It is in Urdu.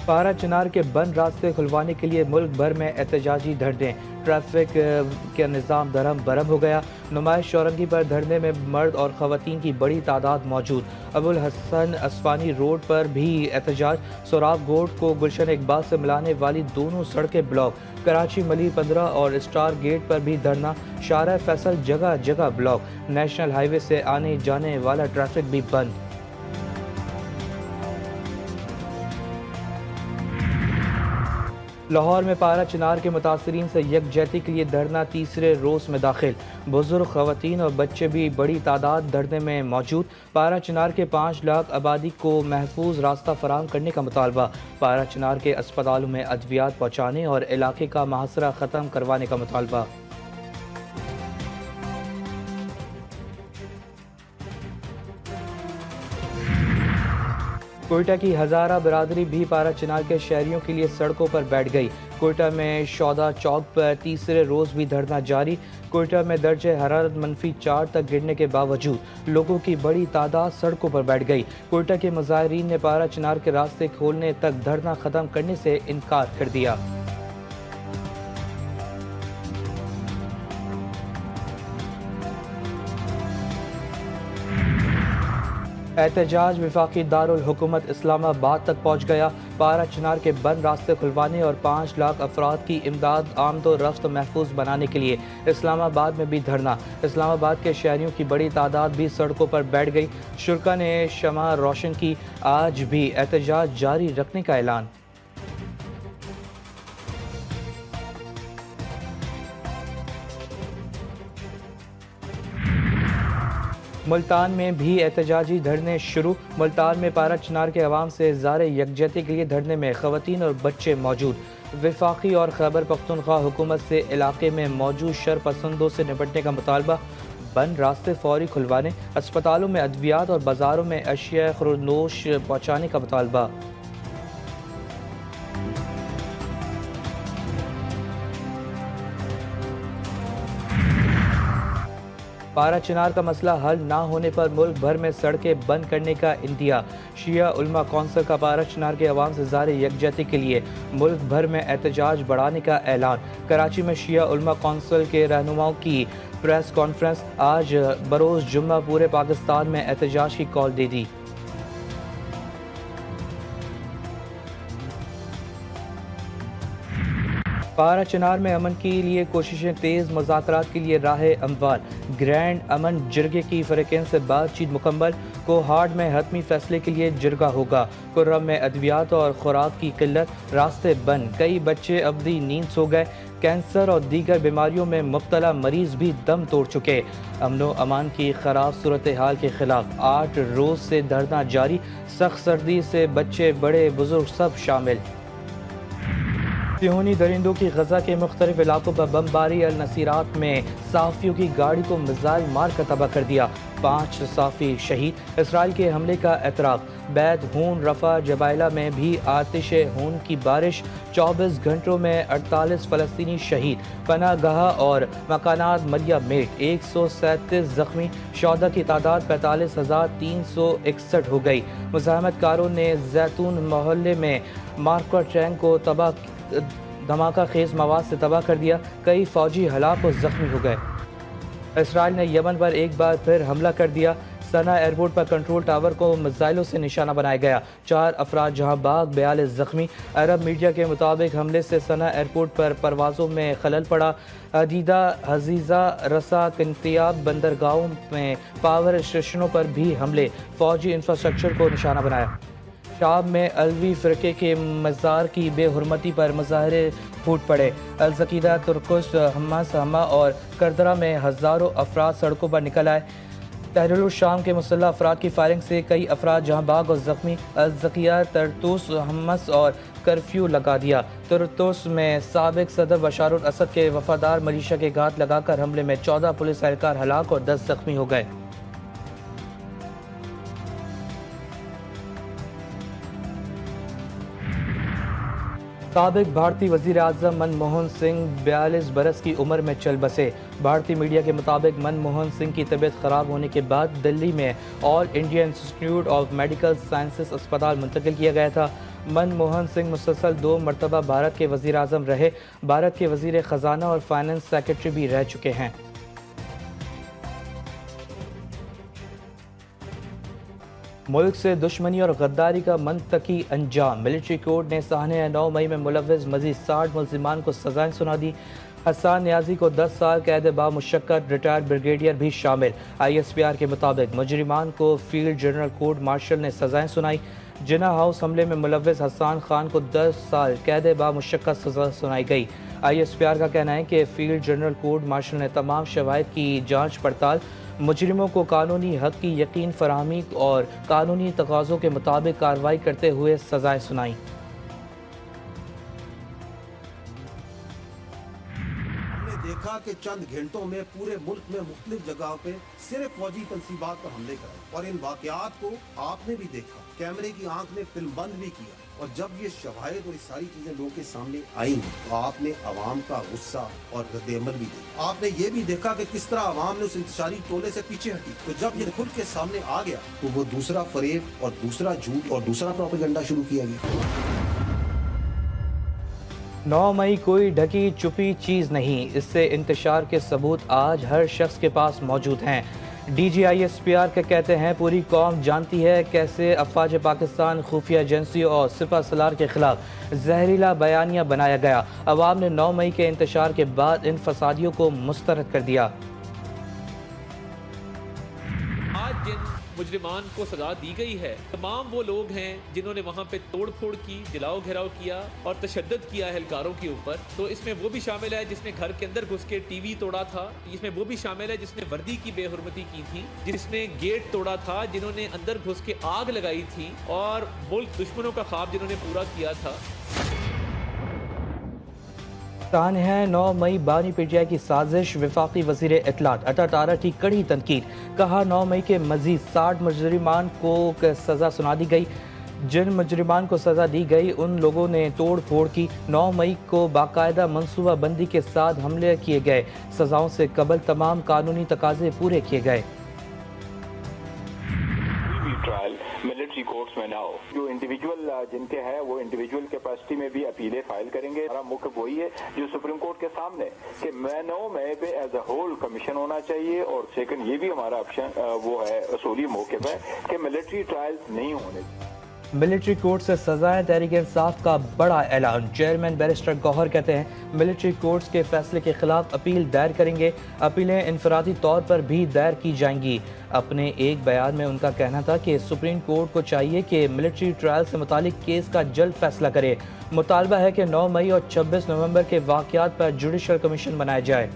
پارا چنار کے بند راستے کھلوانے کے لیے ملک بھر میں احتجاجی دھرنے، ٹریفک کا نظام درہم برہم ہو گیا۔ نمائش چورنگی پر دھرنے میں مرد اور خواتین کی بڑی تعداد موجود۔ ابوالحسن اصفہانی روڈ پر بھی احتجاج، سوراب گوٹ کو گلشن اقبال سے ملانے والی دونوں سڑکیں بلاک۔ کراچی ملی 15 اور اسٹار گیٹ پر بھی دھرنا، شارع فیصل جگہ جگہ بلاک۔ نیشنل ہائی وے سے آنے جانے والا ٹریفک بھی بند۔ لاہور میں پارا چنار کے متاثرین سے یکجہتی کے لیے دھرنا تیسرے روز میں داخل، بزرگ، خواتین اور بچے بھی بڑی تعداد دھرنے میں موجود۔ پارا چنار کے 5 لاکھ آبادی کو محفوظ راستہ فراہم کرنے کا مطالبہ، پارا چنار کے اسپتالوں میں ادویات پہنچانے اور علاقے کا محاصرہ ختم کروانے کا مطالبہ۔ کوئٹہ کی ہزارہ برادری بھی پارا چنار کے شہریوں کے لیے سڑکوں پر بیٹھ گئی۔ کوئٹہ میں شودا چوک پر تیسرے روز بھی دھرنا جاری۔ کوئٹہ میں درجہ حرارت -4 تک گرنے کے باوجود لوگوں کی بڑی تعداد سڑکوں پر بیٹھ گئی۔ کوئٹہ کے مظاہرین نے پارا چنار کے راستے کھولنے تک دھرنا ختم کرنے سے انکار کر دیا۔ احتجاج وفاقی دارالحکومت اسلام آباد تک پہنچ گیا۔ پارا چنار کے بند راستے کھلوانے اور 5 لاکھ افراد کی امداد آمد و رفت محفوظ بنانے کے لیے اسلام آباد میں بھی دھرنا۔ اسلام آباد کے شہریوں کی بڑی تعداد بھی سڑکوں پر بیٹھ گئی۔ شرکا نے شمع روشن کی، آج بھی احتجاج جاری رکھنے کا اعلان۔ ملتان میں بھی احتجاجی دھرنے شروع۔ ملتان میں پارا چنار کے عوام سے اظہار یکجہتی کے لیے دھرنے میں خواتین اور بچے موجود۔ وفاقی اور خیبر پختونخوا حکومت سے علاقے میں موجود شر پسندوں سے نپٹنے کا مطالبہ، بند راستے فوری کھلوانے، اسپتالوں میں ادویات اور بازاروں میں اشیاء خوردنوش پہنچانے کا مطالبہ۔ پارا چنار کا مسئلہ حل نہ ہونے پر ملک بھر میں سڑکیں بند کرنے کا عندیہ۔ شیعہ علماء کونسل کا پارا چنار کے عوام سے اظہار یکجہتی کے لیے ملک بھر میں احتجاج بڑھانے کا اعلان۔ کراچی میں شیعہ علماء کونسل کے رہنماؤں کی پریس کانفرنس، آج بروز جمعہ پورے پاکستان میں احتجاج کی کال دے دی۔ پارا چنار میں امن کے لیے کوششیں تیز، مذاکرات کے لیے راہ ہموار۔ گرینڈ امن جرگے کی فریقین سے بات چیت مکمل۔ کوہاٹ میں حتمی فیصلے کے لیے جرگہ ہوگا۔ کرم میں ادویات اور خوراک کی قلت، راستے بند، کئی بچے ابدی نیند سو گئے۔ کینسر اور دیگر بیماریوں میں مبتلا مریض بھی دم توڑ چکے۔ امن و امان کی خراب صورتحال کے خلاف 8 روز سے دھرنا جاری، سخت سردی سے بچے بڑے بزرگ سب شامل۔ صہیونی درندوں کی غزہ کے مختلف علاقوں پر بمباری، النصیرات میں صحافیوں کی گاڑی کو میزائل مار کر تباہ کر دیا، 5 صحافی شہید۔ اسرائیل کے حملے کا اعتراف، بیت ہون، رفح، جبائلہ میں بھی آتش خون کی بارش، 24 گھنٹوں میں 48 فلسطینی شہید، پناہ گاہ اور مکانات ملیہ میٹ، 137 زخمی، شہداء کی تعداد 45,361 ہو گئی۔ مزاحمت کاروں نے زیتون محلے میں مارکا ٹینک کو دھماکہ خیز مواد سے تباہ کر دیا، کئی فوجی ہلاک و زخمی ہو گئے۔ اسرائیل نے یمن پر ایک بار پھر حملہ کر دیا، سنا ایئرپورٹ پر کنٹرول ٹاور کو میزائلوں سے نشانہ بنایا گیا، 4 افراد جہاں باغ، 42 زخمی۔ عرب میڈیا کے مطابق حملے سے سنا ایئرپورٹ پر پروازوں میں خلل پڑا، حدیدہ، حزیزہ، رسا، کنتیاب بندرگاہوں میں پاور اسٹیشنوں پر بھی حملے، فوجی انفراسٹرکچر کو نشانہ بنایا۔ شام میں علوی فرقے کے مزار کی بے حرمتی پر مظاہرے پھوٹ پڑے، الزقیدہ، ترکش، حماس، حما اور کردرا میں ہزاروں افراد سڑکوں پر نکل آئے۔ تحریل الشام کے مسلح افراد کی فائرنگ سے کئی افراد جہاں باغ اور زخمی، الزقیہ، طرطوس، حمص اور کرفیو لگا دیا۔ طرطوس میں سابق صدر بشار الاسد کے وفادار ملیشیا کے گھات لگا کر حملے میں 14 پولیس اہلکار ہلاک اور 10 زخمی ہو گئے۔ سابق بھارتی وزیر اعظم منموہن سنگھ 42 برس کی عمر میں چل بسے۔ بھارتی میڈیا کے مطابق منموہن سنگھ کی طبیعت خراب ہونے کے بعد دلی میں All India Institute of Medical Sciences اسپتال منتقل کیا گیا تھا۔ منموہن سنگھ مسلسل 2 مرتبہ بھارت کے وزیر اعظم رہے، بھارت کے وزیر خزانہ اور فائنانس سیکرٹری بھی رہ چکے ہیں۔ ملک سے دشمنی اور غداری کا منطقی انجام، ملٹری کورٹ نے سانحہ 9 مئی میں ملوث مزید 60 ملزمان کو سزائیں سنا دی۔ حسان نیازی کو 10 سال قید بامشقت، ریٹائرڈ بریگیڈیئر بھی شامل۔ آئی ایس پی آر کے مطابق مجرمان کو فیلڈ جنرل کورٹ مارشل نے سزائیں سنائی۔ جناح ہاؤس حملے میں ملوث حسان خان کو 10 سال قید بامشقت سزا سنائی گئی۔ آئی ایس پی آر کا کہنا ہے کہ فیلڈ جنرل کورٹ مارشل نے تمام شواہد کی جانچ پڑتال، مجرموں کو قانونی حق کی یقین فراہمی اور قانونی تقاضوں کے مطابق کارروائی کرتے ہوئے سزائیں سنائیں۔ دیکھا کہ چند گھنٹوں میں پورے ملک میں مختلف جگہوں پہ صرف فوجی تنصیبات پر حملے کرائے، اور ان واقعات کو آپ نے بھی دیکھا، کیمرے کی آنکھ نے فلم بند بھی کیا، اور جب یہ شواہد اور یہ ساری چیزیں لوگوں کے سامنے آئی تو آپ نے عوام کا غصہ اور رد عمل بھی دیکھا۔ آپ نے یہ بھی دیکھا کہ کس طرح عوام نے اس انتشاری ٹولے سے پیچھے ہٹی، تو جب یہ کھل کے سامنے آ گیا تو وہ دوسرا فریب اور دوسرا جھوٹ اور دوسرا پروپیگنڈا شروع کیا گیا۔ 9 مئی کوئی ڈھکی چھپی چیز نہیں، اس سے انتشار کے ثبوت آج ہر شخص کے پاس موجود ہیں۔ D G I S P R کے کہتے ہیں پوری قوم جانتی ہے کیسے افواج پاکستان، خفیہ ایجنسیوں اور سپہ سالار کے خلاف زہریلا بیانیہ بنایا گیا۔ عوام نے 9 مئی کے انتشار کے بعد ان فسادیوں کو مسترد کر دیا۔ آج جن مجرمان کو سزا دی گئی ہے، تمام وہ لوگ ہیں جنہوں نے وہاں پہ توڑ پھوڑ کی، جلاؤ گھیراؤ کیا اور تشدد کیا اہلکاروں کے اوپر۔ تو اس میں وہ بھی شامل ہے جس نے گھر کے اندر گھس کے ٹی وی توڑا تھا، اس میں وہ بھی شامل ہے جس نے وردی کی بے حرمتی کی تھی، جس نے گیٹ توڑا تھا، جنہوں نے اندر گھس کے آگ لگائی تھی، اور ملک دشمنوں کا خواب جنہوں نے پورا کیا تھا۔ سانحہ 9 مئی بانی پی ٹی آئی کی سازش، وفاقی وزیر اطلاعات عطا طارہ کی کڑی تنقید، کہا 9 مئی کے مزید 60 مجرمان کو سزا سنا دی گئی۔ جن مجرمان کو سزا دی گئی ان لوگوں نے توڑ پھوڑ کی۔ 9 مئی کو باقاعدہ منصوبہ بندی کے ساتھ حملے کیے گئے، سزاؤں سے قبل تمام قانونی تقاضے پورے کیے گئے۔ ٹرائل ملٹری کورٹس میں نہ ہو، جو انڈیویجول جن کے ہے وہ انڈیویجول کیپیسٹی میں بھی اپیلیں فائل کریں گے۔ ہمارا مکھ وہی ہے جو سپریم کورٹ کے سامنے کہ 9 مئی پہ ایز اے ہول کمیشن ہونا چاہیے، اور سیکنڈ یہ بھی ہمارا آپشن وہ ہے اصولی موقف ہے کہ ملٹری ٹرائل نہیں ہونے۔ ملٹری کورٹ سے سزائیں، تحریک انصاف کا بڑا اعلان، چیئرمین بیرسٹر گوہر کہتے ہیں ملٹری کورٹس کے فیصلے کے خلاف اپیل دائر کریں گے، اپیلیں انفرادی طور پر بھی دائر کی جائیں گی۔ اپنے ایک بیان میں ان کا کہنا تھا کہ سپریم کورٹ کو چاہیے کہ ملٹری ٹرائل سے متعلق کیس کا جلد فیصلہ کرے۔ مطالبہ ہے کہ 9 مئی اور 26 نومبر کے واقعات پر جوڈیشل کمیشن بنایا جائے۔